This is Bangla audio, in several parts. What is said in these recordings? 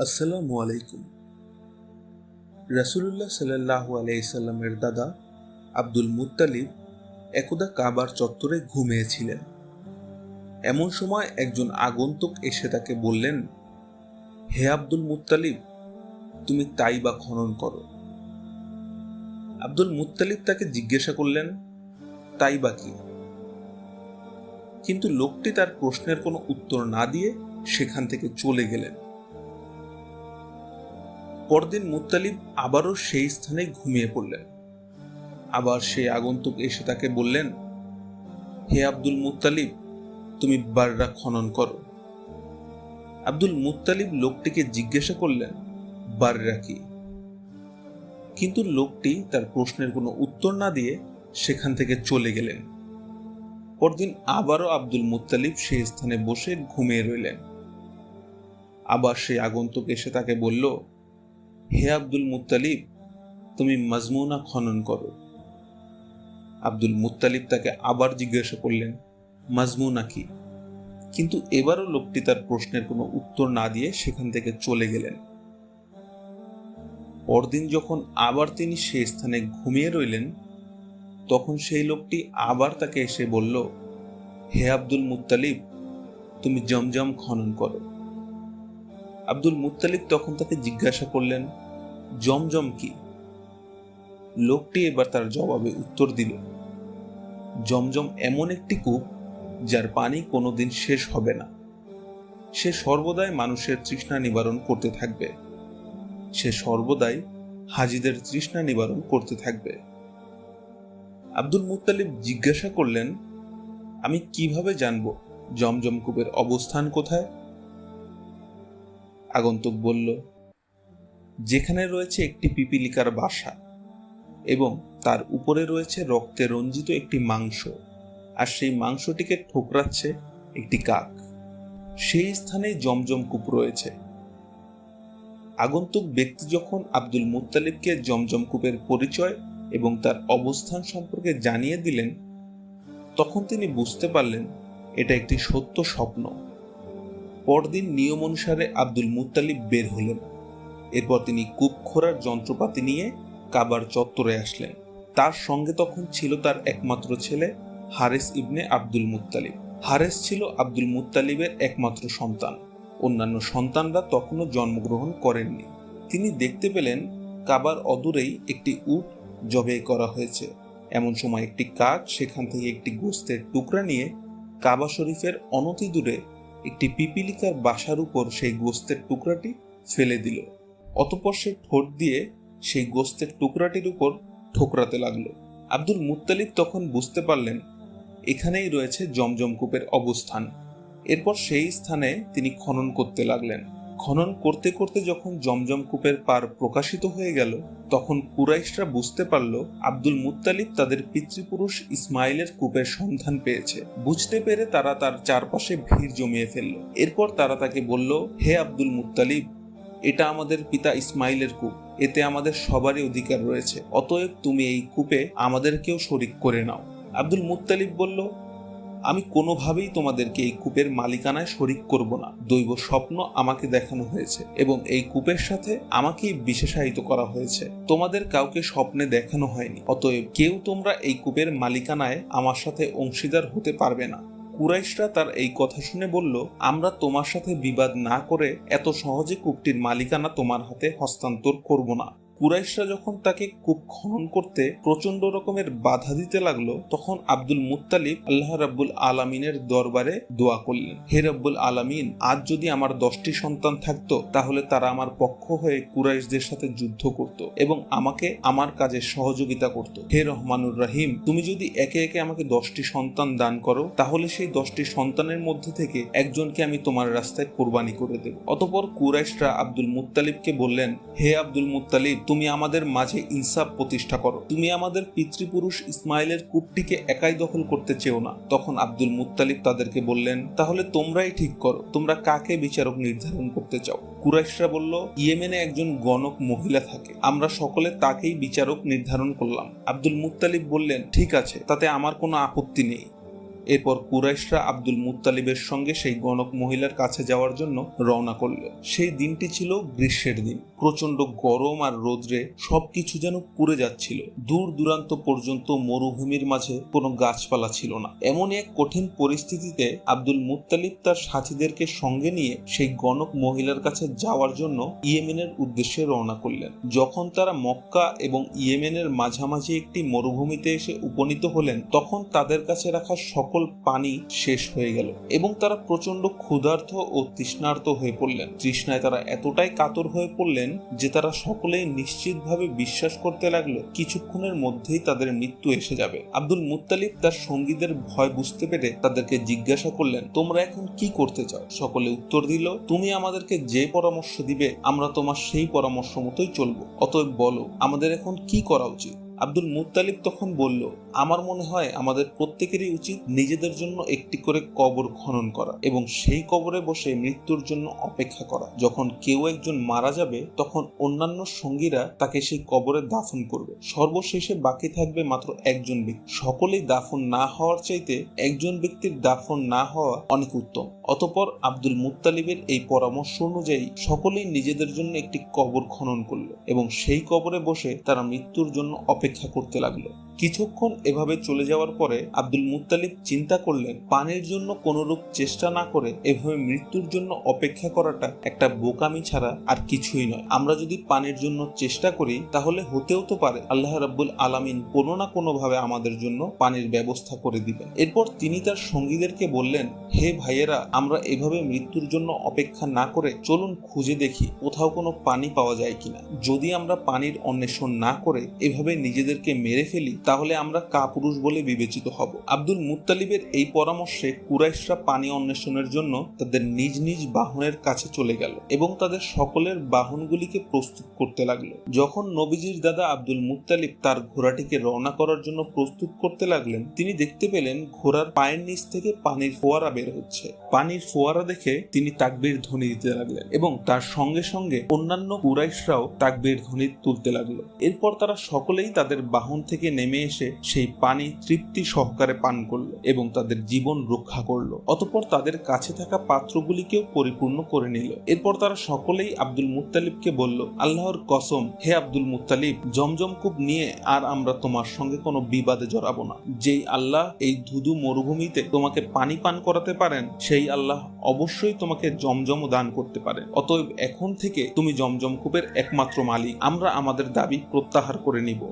আসসালামু আলাইকুম। রাসূলুল্লাহ সাল্লাল্লাহু আলাইহি সাল্লামের দাদা আব্দুল মুত্তালিব একদা কাবার চত্বরে ঘুমিয়েছিলেন। এমন সময় একজন আগন্তুক এসে তাকে বললেন, হে আব্দুল মুত্তালিব, তুমি তাইবা খনন করো। আব্দুল মুত্তালিব তাকে জিজ্ঞাসা করলেন, তাইবা কি? কিন্তু লোকটি তার প্রশ্নের কোনো উত্তর না দিয়ে সেখান থেকে চলে গেলেন। পরদিন মুত্তালিব আবারও সেই স্থানে ঘুমিয়ে পড়লেন। আবার সেই আগন্তুক এসে তাকে বললেন, হে আব্দুল মুত্তালিব, তুমি বাররা খনন করো। আব্দুল মুত্তালিব লোকটিকে জিজ্ঞাসা করলেন, বাররা কি? কিন্তু লোকটি তার প্রশ্নের কোনো উত্তর না দিয়ে সেখান থেকে চলে গেলেন। পরদিন আবারও আব্দুল মুত্তালিব সেই স্থানে বসে ঘুমিয়ে রইলেন। আবার সেই আগন্তুক এসে তাকে বলল, হে আব্দুল মুত্তালিব, তুমি মাজমুনা খনন করো। আব্দুল মুত্তালিব তাকে আবার জিজ্ঞাসা করলেন, মাজমুনা কি? কিন্তু এবারও লোকটি তার প্রশ্নের কোনো উত্তর না দিয়ে সেখান থেকে চলে গেলেন। পরদিন যখন আবার তিনি সেই স্থানে ঘুমিয়ে রইলেন, তখন সেই লোকটি আবার তাকে এসে বলল, হে আব্দুল মুত্তালিব, তুমি জমজম খনন করো। আব্দুল মুত্তালিব তখন তাকে জিজ্ঞাসা করলেন, জমজম কি? লোকটি এবার তার জবাবে উত্তর দিল, জমজম এমন একটি কূপ যার পানি কোনোদিন শেষ হবে না। সে সর্বদাই মানুষের তৃষ্ণা নিবারণ করতে থাকবে। সে সর্বদাই হাজীদের তৃষ্ণা নিবারণ করতে থাকবে। আব্দুল মুত্তালিব জিজ্ঞাসা করলেন, আমি কিভাবে জানব জমজম কূপের অবস্থান কোথায়? আগন্তুক বলল, যেখানে রয়েছে একটি পিপিলিকার বাসা এবং তার উপরে রয়েছে রক্তে রঞ্জিত একটি মাংস, আর সেই মাংসটিকে ঠোকরাচ্ছে একটি কাক, সেই স্থানেই জমজম কূপ রয়েছে। আগন্তুক ব্যক্তি যখন আব্দুল মুত্তালিবকে জমজম কূপের পরিচয় এবং তার অবস্থান সম্পর্কে জানিয়ে দিলেন, তখন তিনি বুঝতে পারলেন এটা একটি সত্য স্বপ্ন। পরদিন নিয়ম অনুসারে আব্দুল মুত্তালিব বের হলেন। এরপর তিনি কূপ খোঁড়ার যন্ত্রপাতি নিয়ে কাবার চত্বরে আসলেন। তার সঙ্গে তখন ছিল তার একমাত্র ছেলে হারেস ইবনে আব্দুল মুত্তালিব। হারেস ছিল আব্দুল মুত্তালিবের একমাত্র সন্তান। অন্যান্য সন্তানরা তখনও জন্মগ্রহণ করেননি। তিনি দেখতে পেলেন কাবার অদূরেই একটি উট জবাই করা হয়েছে। এমন সময় একটি কাক সেখান থেকে একটি গোস্তের টুকরা নিয়ে কাবা শরীফের অনতি দূরে একটি পিপিলিকার বাসার উপর সেই গোস্তের টুকরাটি ফেলে দিল। অতঃপর সে ঠোঁট দিয়ে সেই গোস্তের টুকরাটির উপর ঠোকরাতে লাগলো। আব্দুল মুত্তালিব তখন বুঝতে পারলেন এখানেই রয়েছে জমজম কূপের অবস্থান। এরপর সেই স্থানে তিনি খনন করতে লাগলেন। খনন করতে করতে যখন জমজম কূপের পার প্রকাশিত হয়ে গেল, তখন কুরাইশরা বুঝতে পারল আব্দুল মুত্তালিব তাদের পিতৃপুরুষ ইসমাইলের কূপের সন্ধান পেয়েছে। বুঝতে পেরে তারা তার চারপাশে ভিড় জমিয়ে ফেলল। এরপর তারা তাকে বলল, হে আব্দুল মুত্তালিব, এটা আমাদের পিতা ইসমাইলের কূপ, এতে আমাদের সবারই অধিকার রয়েছে, অতএব তুমি এই কূপে আমাদেরকেও শরিক করে নাও। আব্দুল মুত্তালিব বলল, আমি কোনোভাবেই তোমাদেরকে এই কূপের মালিকানায় শরিক করব না। দৈব স্বপ্ন আমাকে দেখানো হয়েছে এবং এই কূপের সাথে আমাকেই বিশেষায়িত করা হয়েছে। তোমাদের কাউকে স্বপ্নে দেখানো হয়নি, অতএব কেউ তোমরা এই কূপের মালিকানায় আমার সাথে অংশীদার হতে পারবে না। কুরাইশরা তার এই কথা শুনে বলল, আমরা তোমার সাথে বিবাদ না করে এত সহজে কূপটির মালিকানা তোমার হাতে হস্তান্তর করব না। কুরাইশরা যখন তাকে কূপ খনন করতে প্রচন্ড রকমের বাধা দিতে লাগলো, তখন আব্দুল মুত্তালিব আল্লাহ রাব্বুল আলামিনের দরবারে দোয়া করলেন, হে রাব্বুল আলামিন, আজ যদি আমার 10টি সন্তান থাকতো তাহলে তারা আমার পক্ষ হয়ে কুরাইশদের সাথে যুদ্ধ করত এবং আমাকে আমার কাজে সহযোগিতা করত। হে রহমানুর রহিম, তুমি যদি একে একে আমাকে 10টি সন্তান দান করো, তাহলে সেই 10টি সন্তানের মধ্যে থেকে একজনকে আমি তোমার রাস্তায় কোরবানি করে দেব। অতঃপর কুরাইশরা আব্দুল মুত্তালিবকে বললেন, হে আব্দুল মুত্তালিব, তুমি আমাদের মাঝে ইনসাফ প্রতিষ্ঠা করো। তুমি আমাদের পিতৃপুরুষ ইসমাইলের কূপটিকে একাই দখল করতে চেও না। তখন আব্দুল মুত্তালিব তাদেরকে বললেন, তাহলে তোমরাই ঠিক করো, তোমরা কাকে বিচারক নির্ধারণ করতে চাও। কুরাইশরা বলল, ইয়েমেনে একজন গণক মহিলা থাকে, আমরা সকলে তাকেই বিচারক নির্ধারণ করলাম। আব্দুল মুত্তালিব বললেন, ঠিক আছে, তাতে আমার কোনো আপত্তি নেই। এরপর কুরাইশরা আব্দুল মুত্তালিবের সঙ্গে সেই গণক মহিলার কাছে যাওয়ার জন্য রওনা করল। সেই দিনটি ছিল গ্রীষ্মের দিন। প্রচন্ড গরম আর রোদ্রে সবকিছু যেন পুড়ে যাচ্ছিল। দূর দূরান্ত পর্যন্ত মরুভূমির মাঝে কোনো গাছপালা ছিল না। এমন এক কঠিন পরিস্থিতিতে আব্দুল মুত্তালিব তার সাথীদেরকে সঙ্গে নিয়ে সেই গণক মহিলার কাছে যাওয়ার জন্য ইয়েমেনের উদ্দেশ্যে রওনা করলেন। যখন তারা মক্কা এবং ইয়েমেনের মাঝামাঝি একটি মরুভূমিতে এসে উপনীত হলেন, তখন তাদের কাছে রাখা সকল পানি শেষ হয়ে গেল এবং তারা প্রচন্ড ক্ষুধার্ত ও তৃষ্ণার্ত হয়ে পড়লেন। তৃষ্ণায় তারা এতটাই কাতর হয়ে পড়লেন যে তারা সকলেই নিশ্চিতভাবে বিশ্বাস করতে লাগলো কিছুক্ষণের মধ্যেই তাদের মৃত্যু এসে যাবে। আব্দুল মুত্তালিব তার সঙ্গীদের ভয় বুঝতে পেরে তাদেরকে জিজ্ঞাসা করলেন, তোমরা এখন কি করতে চাও? সকলে উত্তর দিল, তুমি আমাদেরকে যে পরামর্শ দিবে আমরা তোমার সেই পরামর্শ মতোই চলবো। অতএব বলো, আমাদের এখন কি করা উচিত? আব্দুল মুত্তালিব তখন বলল, আমার মনে হয় আমাদের প্রত্যেকেরই উচিত নিজেদের জন্য একটি করে কবর খনন করা এবং সেই কবরে বসে মৃত্যুর জন্য অপেক্ষা করা। যখন কেউ একজন মারা যাবে তখন অন্যান্য সঙ্গীরা তাকে সেই কবরে দাফন করবে। সর্বশেষে বাকি থাকবে মাত্র একজন ব্যক্তি। সকলেই দাফন না হওয়ার চাইতে একজন ব্যক্তির দাফন না হওয়া অনেক উত্তম। অতঃপর আব্দুল মুত্তালিবের এই পরামর্শ অনুযায়ী সকলেই নিজেদের জন্য একটি কবর খনন করলো এবং সেই কবরে বসে তারা মৃত্যুর জন্য অপেক্ষা করতে লাগলো। কিছুক্ষণ এভাবে চলে যাওয়ার পরে আব্দুল মুত্তালিব চিন্তা করলেন, পানির জন্য কোনরূপ চেষ্টা না করে এভাবে মৃত্যুর জন্য অপেক্ষা করাটা একটা বোকামি ছাড়া আর কিছুই নয়। আমরা যদি পানির জন্য চেষ্টা করি তাহলে হতেও তো পারে আল্লাহ রাব্বুল আলামিন কোনো না কোনো ভাবে আমাদের জন্য পানির ব্যবস্থা করে দিবেন। এরপর তিনি তার সঙ্গীদেরকে বললেন, হে ভাইয়েরা, আমরা এভাবে মৃত্যুর জন্য অপেক্ষা না করে চলুন খুঁজে দেখি কোথাও কোনো পানি পাওয়া যায় কিনা। যদি আমরা পানির অন্বেষণ না করে এভাবে নিজেদেরকে মেরে ফেলি তাহলে আমরা কাপুরুষ বলে বিবেচিত হব। আব্দুল মুত্তালিবের এই পরামর্শে কুরাইশরা পানি অন্বেষণের জন্য তাদের নিজ নিজ বাহনের কাছে চলে গেল এবং তাদের সকলের বাহনগুলিকে প্রস্তুত করতে লাগলো। যখন নবীজির দাদা আব্দুল মুত্তালিব তার ঘোড়াটিকে রওনা করার জন্য প্রস্তুত করতে লাগলেন, তিনি দেখতে পেলেন ঘোড়ার পায়ের নিচ থেকে পানির ফোয়ারা বের হচ্ছে। পানির ফোয়ারা দেখে তিনি তাকবীর ধ্বনি দিতে লাগলেন এবং তার সঙ্গে সঙ্গে অন্যান্য কুরাইশরাও তাকবীর ধ্বনি তুলতে লাগলো। এরপর তারা সকলেই তাদের বাহন থেকে নেমে এসে সেই পানি তৃপ্তি সহকারে পান করলো এবং তাদের জীবন রক্ষা করলো। অতঃপর তাদের কাছে থাকা পাত্রগুলিকেও পরিপূর্ণ করে নিল। এরপর তারা সকলেই আব্দুল মুত্তালিবকে বলল, আল্লাহর কসম, হে আব্দুল মুত্তালিব, জমজম কূপ নিয়ে আর আমরা তোমার সঙ্গে কোনো বিবাদে জড়াবো না। যেই আল্লাহ এই ধুধু মরুভূমিতে তোমাকে পানি পান করাতে পারেন, সেই আল্লাহ অবশ্যই তোমাকে জমজমও দান করতে পারেন। অতএব এখন থেকে তুমি জমজম কূপের একমাত্র মালিক। আমরা আমাদের দাবি প্রত্যাহার করে নিব।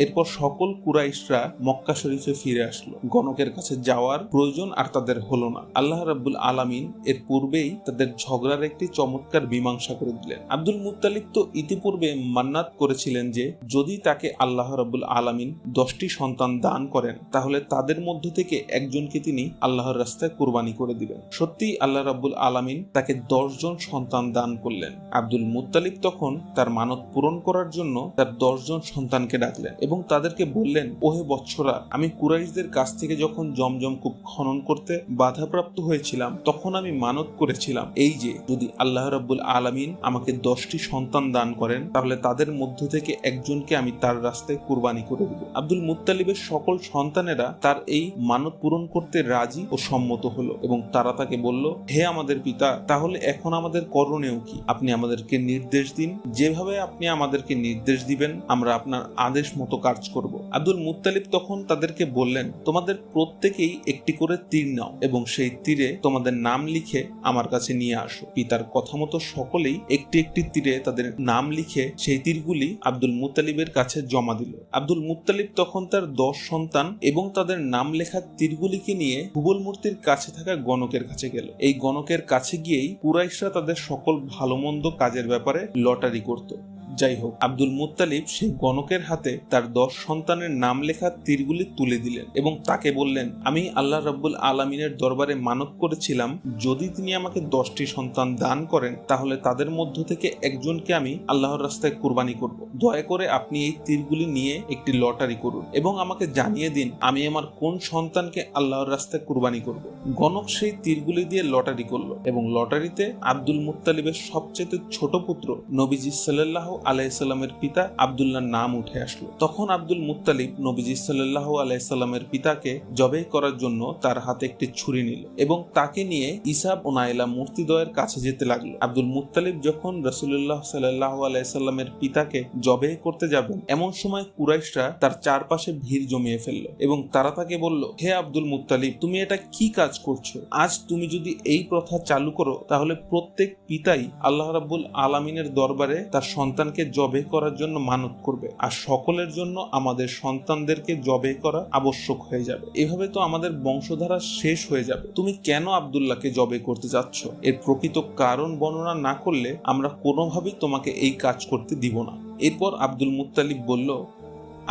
এরপর সকল কুরাইশরা মক্কা শরীফে ফিরে আসলো। গণকের কাছে যাওয়ার প্রয়োজন আর তাদের হলো না। আল্লাহ রাব্বুল আলামিন এর পূর্বেই তাদের ঝগড়ার একটি চমৎকার মীমাংসা করে দিলেন। আব্দুল মুত্তালিব তো ইতিপূর্বে মান্নাত করেছিলেন যে যদি তাকে আল্লাহ রাব্বুল আলামিন 10টি সন্তান দান করেন তাহলে তাদের মধ্য থেকে একজনকে তিনি আল্লাহর রাস্তায় কুরবানি করে দিবেন। সত্যি আল্লাহ রাব্বুল আলামিন তাকে 10 জন সন্তান দান করলেন। আব্দুল মুত্তালিব তখন তার মানত পূরণ করার জন্য তার 10 জন সন্তানকে ডাকলেন এবং তাদেরকে বললেন, ওহে বৎসরা, আমি কুরাইশদের কাছ থেকে যখন জমজম কূপ খনন করতে বাধাপ্রাপ্ত হয়েছিলাম তখন আমি মানত করেছিলাম এই যে যদি আল্লাহ রাব্বুল আলামিন আমাকে 10টি সন্তান দান করেন তাহলে তাদের মধ্য থেকে একজনকে আমি তার রাস্তায় কুরবানি করে দেব। আব্দুল মুত্তালিবের সকল সন্তানেরা তার এই মানত পূরণ করতে রাজি ও সম্মত হলো এবং তারা তাকে বলল, হে আমাদের পিতা, তাহলে এখন আমাদের করণীয় কি? আপনি আমাদেরকে নির্দেশ দিন। যেভাবে আপনি আমাদেরকে নির্দেশ দিবেন আমরা আপনার আদেশ মতো কাজ করব। আব্দুল মুত্তালিব তখন তাদেরকে বললেন, তোমাদের প্রত্যেকেই একটি করে তীর নাও এবং সেই তীরে তোমাদের নাম লিখে আমার কাছে নিয়ে আসো। পিতার কথা মতো সকলেই একটি একটি তীরে তাদের নাম লিখে সেই তীরগুলি আব্দুল মুত্তালিবের কাছে জমা দিল। আব্দুল মুত্তালিব তখন তার 10 সন্তান এবং তাদের নাম লেখা তীরগুলিকে নিয়ে হুবল মূর্তির কাছে থাকা গণকের কাছে গেল। এই গণকের কাছে গিয়েই কুরাইশরা তাদের সকল ভালো মন্দ কাজের ব্যাপারে লটারি করত। যাই হোক, আব্দুল মুত্তালিব সেই গণকের হাতে তার 10 সন্তানের নাম লেখা তীরগুলি তুলে দিলেন এবং তাকে বললেন, আমি আল্লাহ রাব্বুল আলামিনের দরবারে মানত করেছিলাম যদি তিনি আমাকে 10টি সন্তান দান করেন তাহলে তাদের মধ্য থেকে একজনকে আমি আল্লাহর রাস্তায় কুরবানি করব। দয়া করে আপনি এই তীরগুলি নিয়ে একটি লটারি করুন এবং আমাকে জানিয়ে দিন আমি আমার কোন সন্তানকে আল্লাহর রাস্তায় কুরবানি করব। গণক সেই তীরগুলি দিয়ে লটারি করলো এবং লটারিতে আব্দুল মুত্তালিবের সবচেয়ে ছোট পুত্র নবীজি সাল্লাল্লাহু আলাইহিসসালামের পিতা আব্দুল্লাহর নাম উঠে আসলো। তখন আব্দুল মুত্তালিব নবীজি সাল্লাল্লাহু আলাইহি সাল্লামের পিতাকে জবাই করার জন্য তার হাতে একটি ছুরি নিল এবং তাকে নিয়ে ইসাব ও নাইলা মূর্তিদ্বয়ের কাছে যেতে লাগলো। আব্দুল মুত্তালিব যখন রাসূলুল্লাহ সাল্লাল্লাহু আলাইহি সাল্লামের পিতাকে জবাই করতে যাবেন, এমন সময় কুরাইশরা তার চারপাশে ভিড় জমিয়ে ফেললো এবং তারা তাকে বলল, হে আব্দুল মুত্তালিব, তুমি এটা কি কাজ করছো? আজ তুমি যদি এই প্রথা চালু করো তাহলে প্রত্যেক পিতাই আল্লাহ রাব্বুল আলামিনের দরবারে তার সন্তানকে জবাই করার জন্য মানত করবে, আর সকলের জন্য আমাদের সন্তানদেরকে জবাই করা আবশ্যক হয়ে যাবে। এভাবে তো আমাদের বংশধারা শেষ হয়ে যাবে। তুমি কেন আব্দুল্লাহকে জবাই করতে যাচ্ছ? এর প্রকৃত কারণ বর্ণনা না করলে আমরা কোনোভাবেই তোমাকে এই কাজ করতে দিব না। এরপর আব্দুল মুত্তালিব বলল,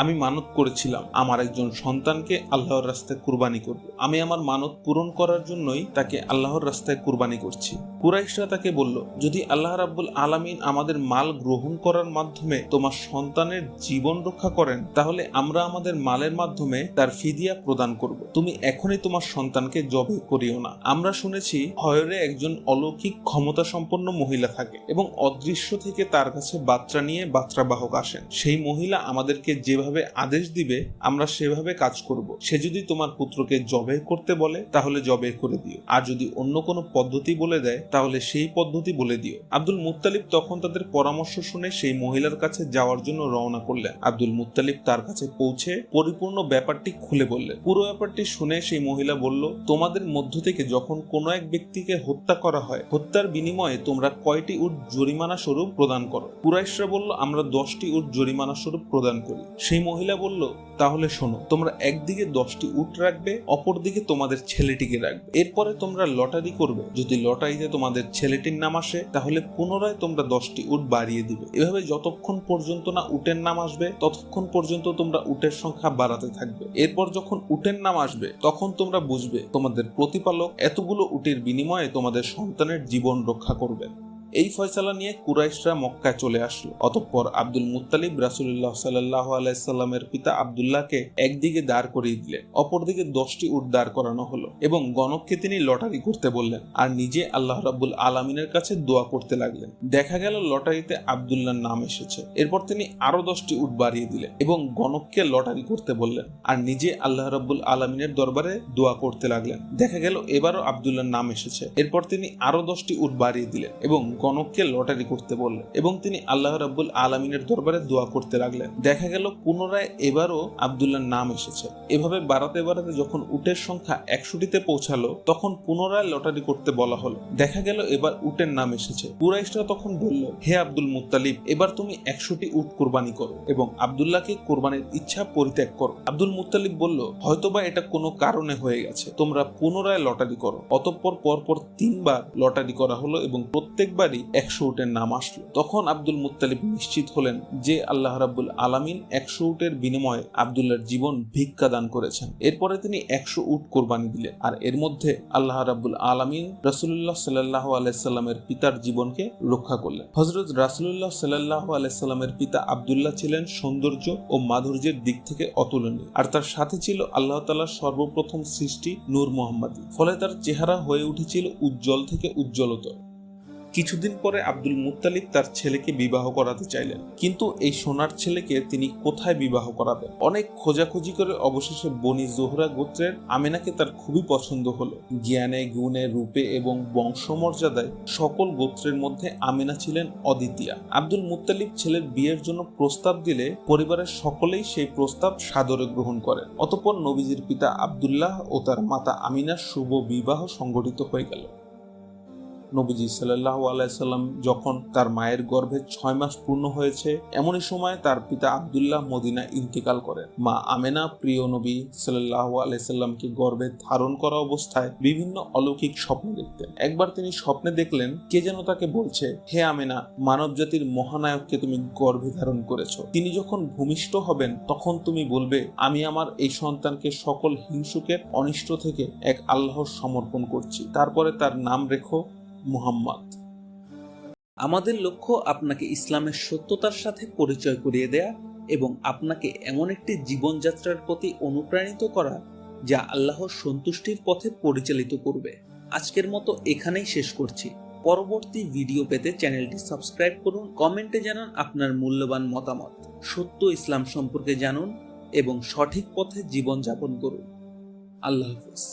আমি মানত করেছিলাম আমার একজন সন্তানকে আল্লাহর রাস্তায় কুরবানি করব। আমি আমার মানত পূরণ করার জন্যই তাকে আল্লাহর রাস্তায় কুরবানি করছি। কুরাইশরা তাকে বলল, যদি আল্লাহ রাব্বুল আলামিন আমাদের মাল গ্রহণ করার মাধ্যমে তোমার সন্তানের জীবন রক্ষা করেন, তাহলে আমরা আমাদের মালের মাধ্যমে তার ফিদিয়া প্রদান করব। তুমি এখনই তোমার সন্তানকে জবাই করিও না। আমরা শুনেছি হয়রে একজন অলৌকিক ক্ষমতা সম্পন্ন মহিলা থাকে এবং অদৃশ্য থেকে তার কাছে বার্তা নিয়ে বার্তাবাহক আসেন। সেই মহিলা আমাদেরকে যেভাবে আদেশ দিবে আমরা সেভাবে কাজ করব। সে যদি তোমার পুত্রকে জবাই করতে বলে তাহলে জবাই করে দিও, আর যদি অন্য কোনো পদ্ধতি বলে দেয় তাহলে সেই পদ্ধতি বলে দিও। আব্দুল মুত্তালিব তখন তাদের পরামর্শ শুনে সেই মহিলার কাছে যাওয়ার জন্য রওনা করলেন। আব্দুল মুত্তালিব তার কাছে পৌঁছে পরিপূর্ণ ব্যাপারটি খুলে বললেন। পুরো ব্যাপারটি শুনে সেই মহিলা বলল, তোমাদের মধ্য থেকে যখন কোনো এক ব্যক্তিকে হত্যা করা হয়, হত্যার বিনিময়ে তোমরা কয়টি উট জরিমানা স্বরূপ প্রদান করো? কুরাইশরা বলল, আমরা 10টি উট জরিমানা স্বরূপ প্রদান করি। সেই মহিলা বলল, তাহলে শোনো, তোমরা একদিকে 10টি উট রাখবে, অপরদিকে তোমাদের ছেলেটিকে রাখবে। এরপরে তোমরা লটারি করবে, যদি লটারিতে তোমাদের ছেলেটির নাম আসে তাহলে পুনরায় তোমরা 10টি উট বাড়িয়ে দিবে। এভাবে যতক্ষণ পর্যন্ত না উটের নাম আসবে ততক্ষণ পর্যন্ত তোমরা উটের সংখ্যা বাড়াতে থাকবে। এরপর যখন উটের নাম আসবে তখন তোমরা বুঝবে তোমাদের প্রতিপালক এতগুলো উটের বিনিময়ে তোমাদের সন্তানের জীবন রক্ষা করবেন। এই ফয়সালা নিয়ে কুরাইশরা মক্কায় চলে আসলো। অতঃপর আব্দুল মুত্তালিব রাসূলুল্লাহ সাল্লাল্লাহু আলাইহি সাল্লামের পিতা আব্দুল্লাহকে একদিকে দাঁড় করিয়ে দিলেন, অপরদিকে 10টি উট দাঁড় করানো হলো এবং গণককে তিনি লটারি করতে বললেন আর নিজে আল্লাহ রাব্বুল আলামিনের কাছে দোয়া করতে লাগলেন। দেখা গেল লটারিতে আব্দুল্লাহর নাম এসেছে। এরপর তিনি আরো 10টি উট বাড়িয়ে দিলেন এবং গণককে লটারি করতে বললেন আর নিজে আল্লাহ রাব্বুল আলামিনের দরবারে দোয়া করতে লাগলেন। দেখা গেল এবারও আব্দুল্লাহর নাম এসেছে। এরপর তিনি আরো 10টি উট বাড়িয়ে দিলেন এবং গণককে লটারি করতে বললেন এবং তিনি আল্লাহ রাব্বুল আলামিনের দরবারে দোয়া করতে লাগলেন। দেখা গেল পুনরায় এবারও আব্দুল্লাহর নাম এসেছে। এভাবে বাড়াতে বাড়াতে যখন উটের সংখ্যা 100টিতে পৌঁছালো তখন পুনরায় লটারি করতে বলা হলো। দেখা গেল এবার উটের নাম এসেছে। কুরাইশরা তখন বলল, হে আব্দুল মুত্তালিব, এবার তুমি 100টি উট কুরবানি করো এবং আব্দুল্লাহকে কুরবানির ইচ্ছা পরিত্যাগ করো। আব্দুল মুত্তালিব বলল, হয়তোবা এটা কোনো কারণে হয়ে গেছে, তোমরা পুনরায় লটারি করো। অতঃপর পরপর 3বার লটারি করা হলো এবং প্রত্যেকবার 100 উটের নাম আসলো। তখন আব্দুল মুত্তালিব নিশ্চিত হলেন যে আল্লাহ রাব্বুল আলামিন 100 উটের বিনিময়ে আব্দুল্লাহর জীবন ভিক্ষা দান করেছেন। এরপরে তিনি 100 উট কোরবানি দিলেন আর এর মধ্যে আল্লাহ রাব্বুল আলামিন রাসূলুল্লাহ সাল্লাল্লাহু আলাইহি সাল্লামের পিতার জীবনকে রক্ষা করলেন। হযরত রাসূলুল্লাহ সাল্লাল্লাহু আলাইহি সাল্লামের পিতা আব্দুল্লাহ ছিলেন সৌন্দর্য ও মাধুর্যের দিক থেকে অতুলনীয়, আর তার সাথে ছিল আল্লাহ তাআলার সর্বপ্রথম সৃষ্টি নূর মুহাম্মাদী। ফলে তার চেহারা হয়ে উঠেছিল উজ্জ্বল থেকে উজ্জ্বলতর। কিছুদিন পরে আব্দুল মুত্তালিব তার ছেলেকে বিবাহ করাতে চাইলেন, কিন্তু এই সোনার ছেলেকে তিনি কোথায় বিবাহ করাবেন? অনেক খোঁজাখুঁজি করে অবশেষে বনি জোহরা গোত্রের আমেনাকে তার খুবই পছন্দ হলো। জ্ঞানে, গুণে, রূপে এবং বংশমর্যাদায় সকল গোত্রের মধ্যে আমেনা ছিলেন অদ্বিতীয়া। আব্দুল মুত্তালিব ছেলের বিয়ের জন্য প্রস্তাব দিলে পরিবারের সকলেই সেই প্রস্তাব সাদরে গ্রহণ করেন। অতঃপর নবীজির পিতা আব্দুল্লাহ ও তার মাতা আমিনার শুভ বিবাহ সংগঠিত হয়ে গেল। নবীজি সাল্লাল্লাহু আলাইহি সাল্লাম যখন তার মায়ের গর্ভে 6 মাস পূর্ণ হয়েছে, এমনই সময় তার পিতা আব্দুল্লাহ মদিনা ইন্তেকাল করেন। মা আমেনা প্রিয় নবী সাল্লাল্লাহু আলাইহি সাল্লামকে গর্ভে ধারণ করা অবস্থায় বিভিন্ন অলৌকিক স্বপ্ন দেখতেন। একবার তিনি স্বপ্নে দেখলেন কে যেন তাকে বলছে, হে আমেনা, মানব জাতির মহানায়ককে তুমি গর্ভে ধারণ করেছো। তিনি যখন ভূমিষ্ঠ হবেন তখন তুমি বলবে, আমি আমার এই সন্তানকে সকল হিংসুকের অনিষ্ট থেকে এক আল্লাহর সমর্পণ করছি। তারপরে তার নাম রেখো মুহাম্মদ। আমাদের লক্ষ্য আপনাকে ইসলামের সত্যতার সাথে পরিচয় করিয়ে দেয়া এবং আপনাকে এমন একটি জীবনযাত্রার প্রতি অনুপ্রাণিত করা যা আল্লাহর সন্তুষ্টির পথে পরিচালিত করবে। আজকের মতো এখানেই শেষ করছি। পরবর্তী ভিডিও পেতে চ্যানেলটি সাবস্ক্রাইব করুন, কমেন্টে জানান আপনার মূল্যবান মতামত। সত্য ইসলাম সম্পর্কে জানুন এবং সঠিক পথে জীবনযাপন করুন। আল্লাহ হাফেজ।